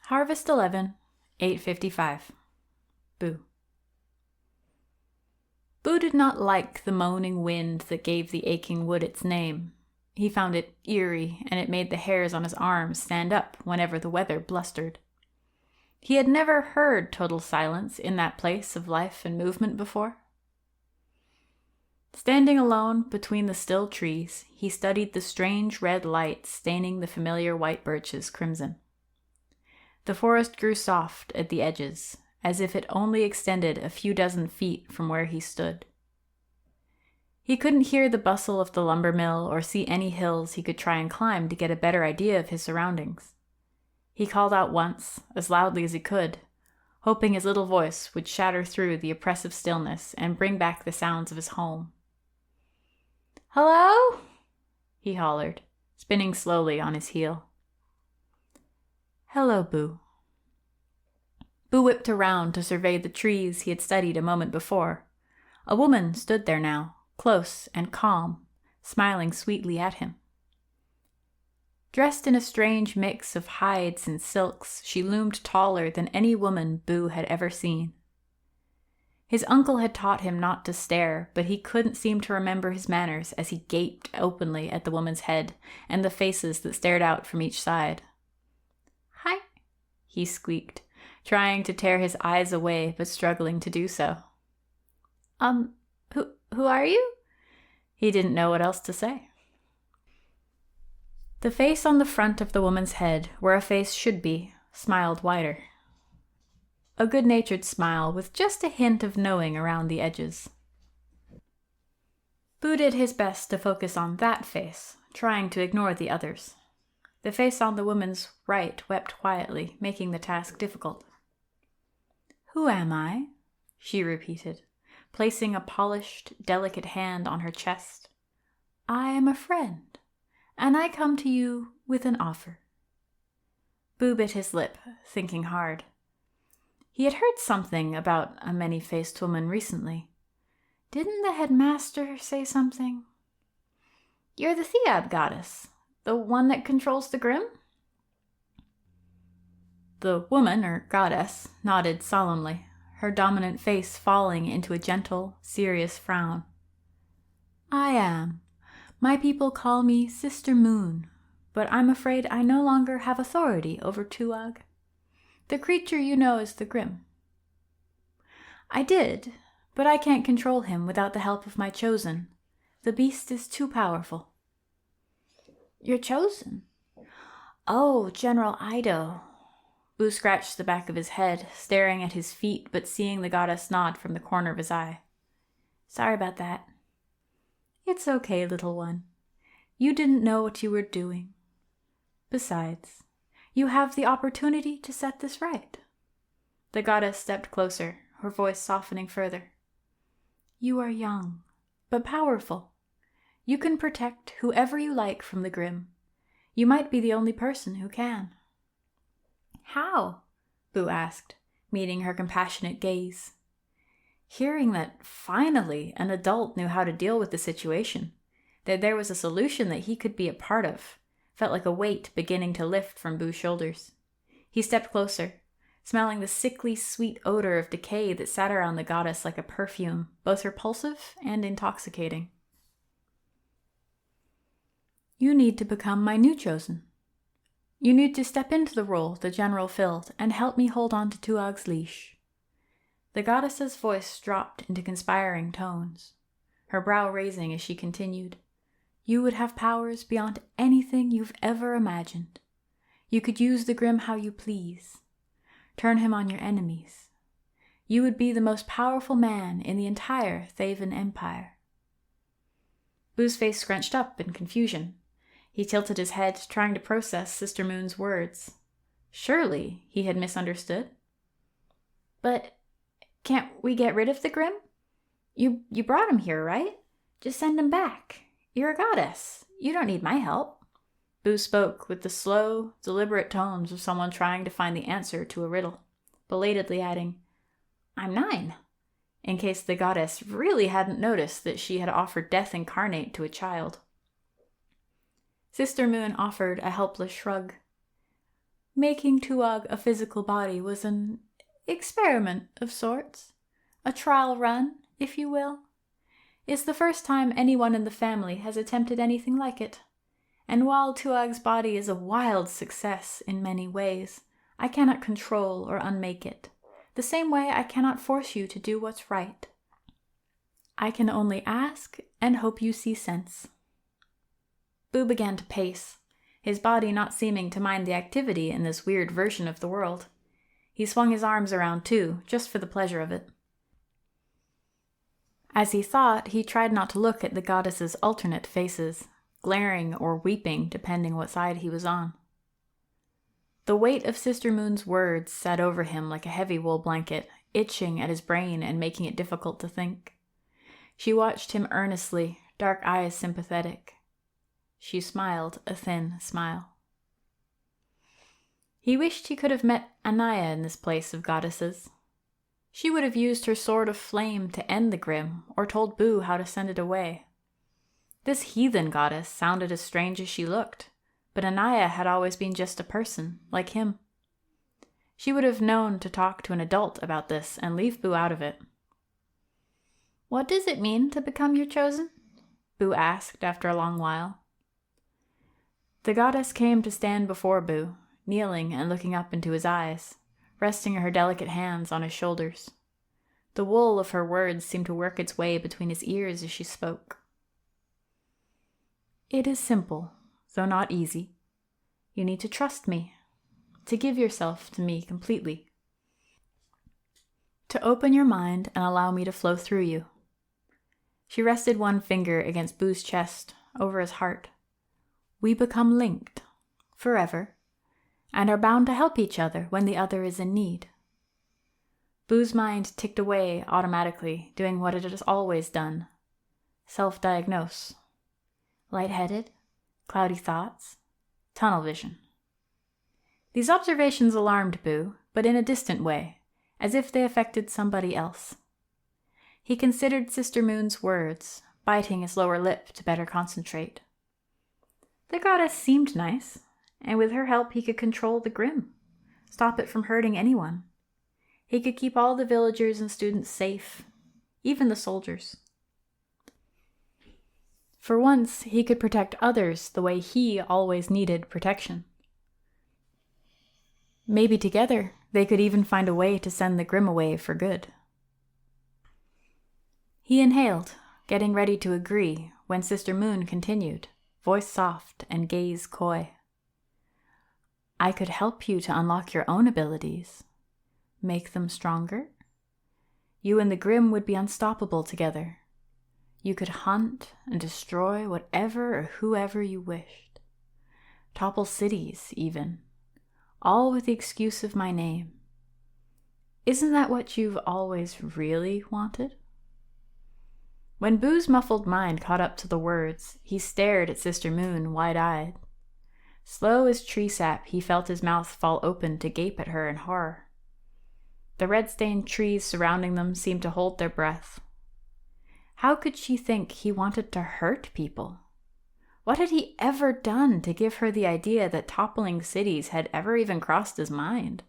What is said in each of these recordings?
Harvest 11, 8:55. Boo. Boo did not like the moaning wind that gave the aching wood its name. He found it eerie, and it made the hairs on his arms stand up whenever the weather blustered. He had never heard total silence in that place of life and movement before. Standing alone between the still trees, he studied the strange red light staining the familiar white birches crimson. The forest grew soft at the edges, as if it only extended a few dozen feet from where he stood. He couldn't hear the bustle of the lumber mill or see any hills he could try and climb to get a better idea of his surroundings. He called out once, as loudly as he could, hoping his little voice would shatter through the oppressive stillness and bring back the sounds of his home. "Hello?" he hollered, spinning slowly on his heel. "Hello, Boo." Boo whipped around to survey the trees he had studied a moment before. A woman stood there now, close and calm, smiling sweetly at him. Dressed in a strange mix of hides and silks, she loomed taller than any woman Boo had ever seen. His uncle had taught him not to stare, but he couldn't seem to remember his manners as he gaped openly at the woman's head and the faces that stared out from each side. "Hi," he squeaked, trying to tear his eyes away but struggling to do so. Who are you?" He didn't know what else to say. The face on the front of the woman's head, where a face should be, smiled wider. A good-natured smile with just a hint of knowing around the edges. Boo did his best to focus on that face, trying to ignore the others. The face on the woman's right wept quietly, making the task difficult. "Who am I?" she repeated, placing a polished, delicate hand on her chest. "I am a friend, and I come to you with an offer." Boo bit his lip, thinking hard. He had heard something about a many-faced woman recently. Didn't the headmaster say something? "You're the Theab goddess, the one that controls the Grimm?" The woman, or goddess, nodded solemnly, her dominant face falling into a gentle, serious frown. "I am. My people call me Sister Moon, but I'm afraid I no longer have authority over Tuag. The creature you know is the Grimm. I did, but I can't control him without the help of my chosen. The beast is too powerful." "Your chosen? Oh, General Ido." Boo scratched the back of his head, staring at his feet but seeing the goddess nod from the corner of his eye. "Sorry about that." "It's okay, little one. You didn't know what you were doing. Besides, you have the opportunity to set this right." The goddess stepped closer, her voice softening further. "You are young, but powerful. You can protect whoever you like from the Grimm. You might be the only person who can." "How?" Boo asked, meeting her compassionate gaze. Hearing that finally an adult knew how to deal with the situation, that there was a solution that he could be a part of, felt like a weight beginning to lift from Boo's shoulders. He stepped closer, smelling the sickly sweet odor of decay that sat around the goddess like a perfume, both repulsive and intoxicating. "You need to become my new chosen. You need to step into the role the general filled and help me hold on to Tuag's leash." The goddess's voice dropped into conspiring tones, her brow raising as she continued. "You would have powers beyond anything you've ever imagined. You could use the Grimm how you please. Turn him on your enemies. You would be the most powerful man in the entire Thaven Empire." Boo's face scrunched up in confusion. He tilted his head, trying to process Sister Moon's words. Surely he had misunderstood. "But can't we get rid of the Grimm? You brought him here, right? Just send him back. You're a goddess. You don't need my help." Boo spoke with the slow, deliberate tones of someone trying to find the answer to a riddle, belatedly adding, "I'm 9, in case the goddess really hadn't noticed that she had offered death incarnate to a child. Sister Moon offered a helpless shrug. Making Tuag a physical body was an experiment of sorts. A trial run, if you will. It's the first time anyone in the family has attempted anything like it. And while Tuag's body is a wild success in many ways, I cannot control or unmake it, the same way I cannot force you to do what's right. I can only ask and hope you see sense. Boo began to pace, his body not seeming to mind the activity in this weird version of the world. He swung his arms around too, just for the pleasure of it. As he thought, he tried not to look at the goddess's alternate faces, glaring or weeping depending what side he was on. The weight of Sister Moon's words sat over him like a heavy wool blanket, itching at his brain and making it difficult to think. She watched him earnestly, dark eyes sympathetic. She smiled a thin smile. He wished he could have met Anaya in this place of goddesses. She would have used her sword of flame to end the Grimm, or told Boo how to send it away. This heathen goddess sounded as strange as she looked, but Anaya had always been just a person, like him. She would have known to talk to an adult about this and leave Boo out of it. "What does it mean to become your chosen?" Boo asked after a long while. The goddess came to stand before Boo, kneeling and looking up into his eyes, resting her delicate hands on his shoulders. The wool of her words seemed to work its way between his ears as she spoke. "It is simple, though not easy. You need to trust me, to give yourself to me completely, to open your mind and allow me to flow through you." She rested one finger against Boo's chest, over his heart. "We become linked, forever, and are bound to help each other when the other is in need." Boo's mind ticked away automatically, doing what it has always done. Self-diagnose. Lightheaded, cloudy thoughts, tunnel vision. These observations alarmed Boo, but in a distant way, as if they affected somebody else. He considered Sister Moon's words, biting his lower lip to better concentrate. The goddess seemed nice, and with her help he could control the Grimm, stop it from hurting anyone. He could keep all the villagers and students safe, even the soldiers. For once, he could protect others the way he always needed protection. Maybe together, they could even find a way to send the Grimm away for good. He inhaled, getting ready to agree, when Sister Moon continued, voice soft and gaze coy. "I could help you to unlock your own abilities. Make them stronger. You and the Grimm would be unstoppable together. You could hunt and destroy whatever or whoever you wished. Topple cities, even. All with the excuse of my name. Isn't that what you've always really wanted?" When Boo's muffled mind caught up to the words, he stared at Sister Moon wide-eyed. Slow as tree sap, he felt his mouth fall open to gape at her in horror. The red-stained trees surrounding them seemed to hold their breath. How could she think he wanted to hurt people? What had he ever done to give her the idea that toppling cities had ever even crossed his mind,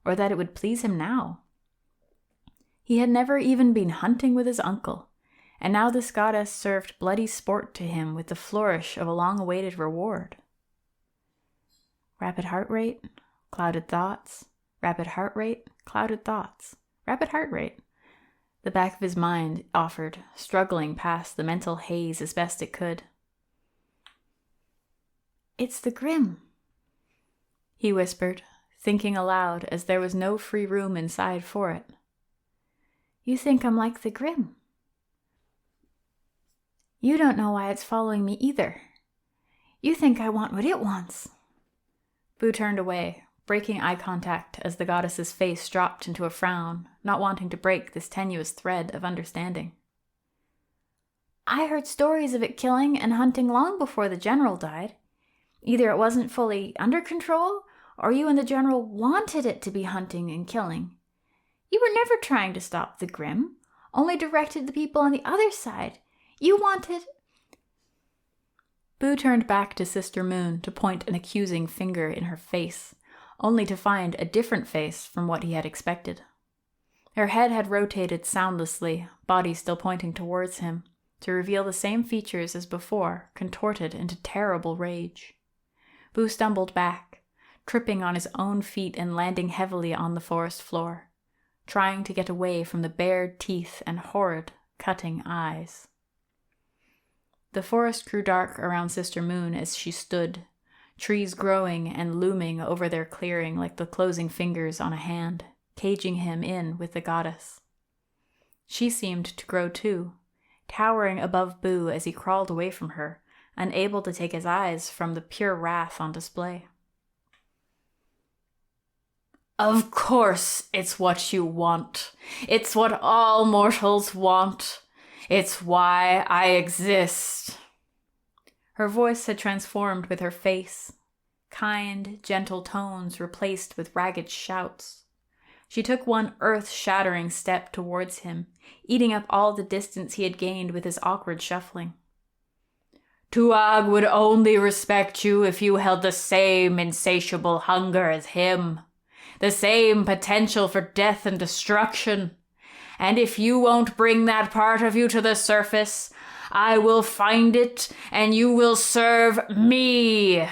or that it would please him now? He had never even been hunting with his uncle, and now this goddess served bloody sport to him with the flourish of a long-awaited reward. Rapid heart rate, clouded thoughts, rapid heart rate, clouded thoughts, rapid heart rate. The back of his mind offered, struggling past the mental haze as best it could. "It's the Grimm," he whispered, thinking aloud as there was no free room inside for it. "You think I'm like the Grimm. You don't know why it's following me either. You think I want what it wants." Boo turned away, breaking eye contact as the goddess's face dropped into a frown, not wanting to break this tenuous thread of understanding. "I heard stories of it killing and hunting long before the general died. Either it wasn't fully under control, or you and the general wanted it to be hunting and killing. You were never trying to stop the Grimm, only directed the people on the other side. You wanted—" Boo turned back to Sister Moon to point an accusing finger in her face, only to find a different face from what he had expected. Her head had rotated soundlessly, body still pointing towards him, to reveal the same features as before, contorted into terrible rage. Boo stumbled back, tripping on his own feet and landing heavily on the forest floor, trying to get away from the bared teeth and horrid, cutting eyes. The forest grew dark around Sister Moon as she stood, trees growing and looming over their clearing like the closing fingers on a hand, caging him in with the goddess. She seemed to grow too, towering above Boo as he crawled away from her, unable to take his eyes from the pure wrath on display. Of course it's what you want. It's what all mortals want. It's why I exist. Her voice had transformed with her face. Kind, gentle tones replaced with ragged shouts. She took one earth-shattering step towards him, eating up all the distance he had gained with his awkward shuffling. Tuag would only respect you if you held the same insatiable hunger as him. The same potential for death and destruction. And if you won't bring that part of you to the surface, I will find it and you will serve me.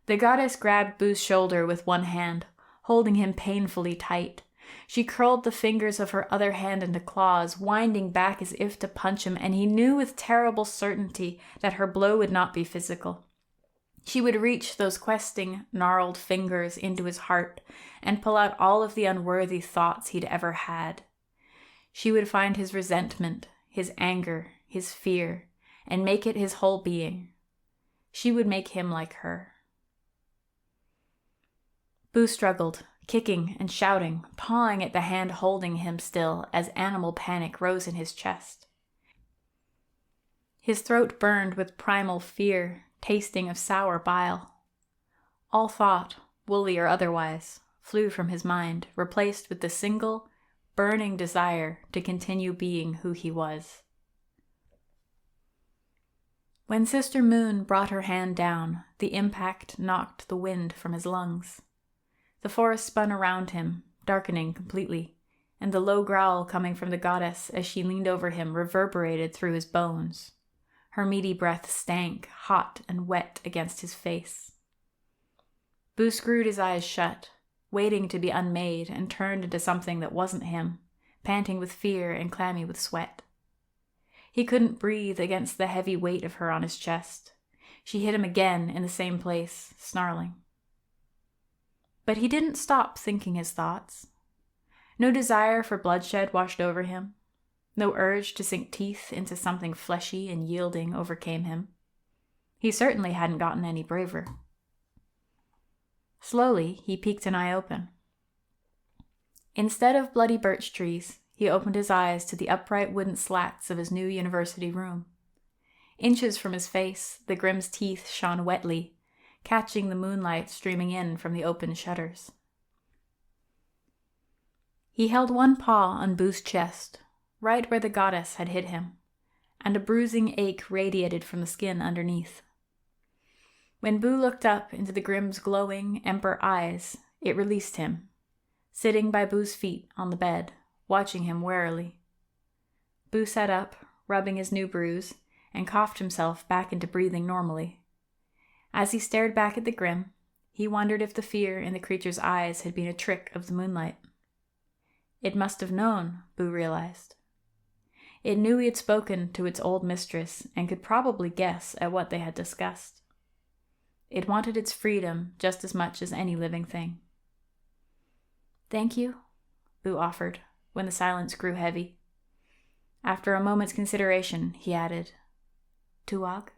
The goddess grabbed Boo's shoulder with one hand, holding him painfully tight. She curled the fingers of her other hand into claws, winding back as if to punch him, and he knew with terrible certainty that her blow would not be physical. She would reach those questing, gnarled fingers into his heart and pull out all of the unworthy thoughts he'd ever had. She would find his resentment, his anger, his fear, and make it his whole being. She would make him like her. Boo struggled, kicking and shouting, pawing at the hand holding him still as animal panic rose in his chest. His throat burned with primal fear, tasting of sour bile. All thought, woolly or otherwise, flew from his mind, replaced with the single, burning desire to continue being who he was. When Sister Moon brought her hand down, the impact knocked the wind from his lungs. The forest spun around him, darkening completely, and the low growl coming from the goddess as she leaned over him reverberated through his bones. Her meaty breath stank, hot and wet against his face. Boo screwed his eyes shut, waiting to be unmade and turned into something that wasn't him, panting with fear and clammy with sweat. He couldn't breathe against the heavy weight of her on his chest. She hit him again in the same place, snarling. But he didn't stop thinking his thoughts. No desire for bloodshed washed over him. No urge to sink teeth into something fleshy and yielding overcame him. He certainly hadn't gotten any braver. Slowly, he peeked an eye open. Instead of bloody birch trees, he opened his eyes to the upright wooden slats of his new university room. Inches from his face, the Grimm's teeth shone wetly, catching the moonlight streaming in from the open shutters. He held one paw on Boo's chest, right where the goddess had hit him, and a bruising ache radiated from the skin underneath. When Boo looked up into the Grimm's glowing, emperor eyes, it released him, sitting by Boo's feet on the bed, watching him warily. Boo sat up, rubbing his new bruise, and coughed himself back into breathing normally. As he stared back at the Grimm, he wondered if the fear in the creature's eyes had been a trick of the moonlight. It must have known, Boo realized. It knew he had spoken to its old mistress and could probably guess at what they had discussed. It wanted its freedom just as much as any living thing. "Thank you," Boo offered, when the silence grew heavy. After a moment's consideration, he added, "Tuag?"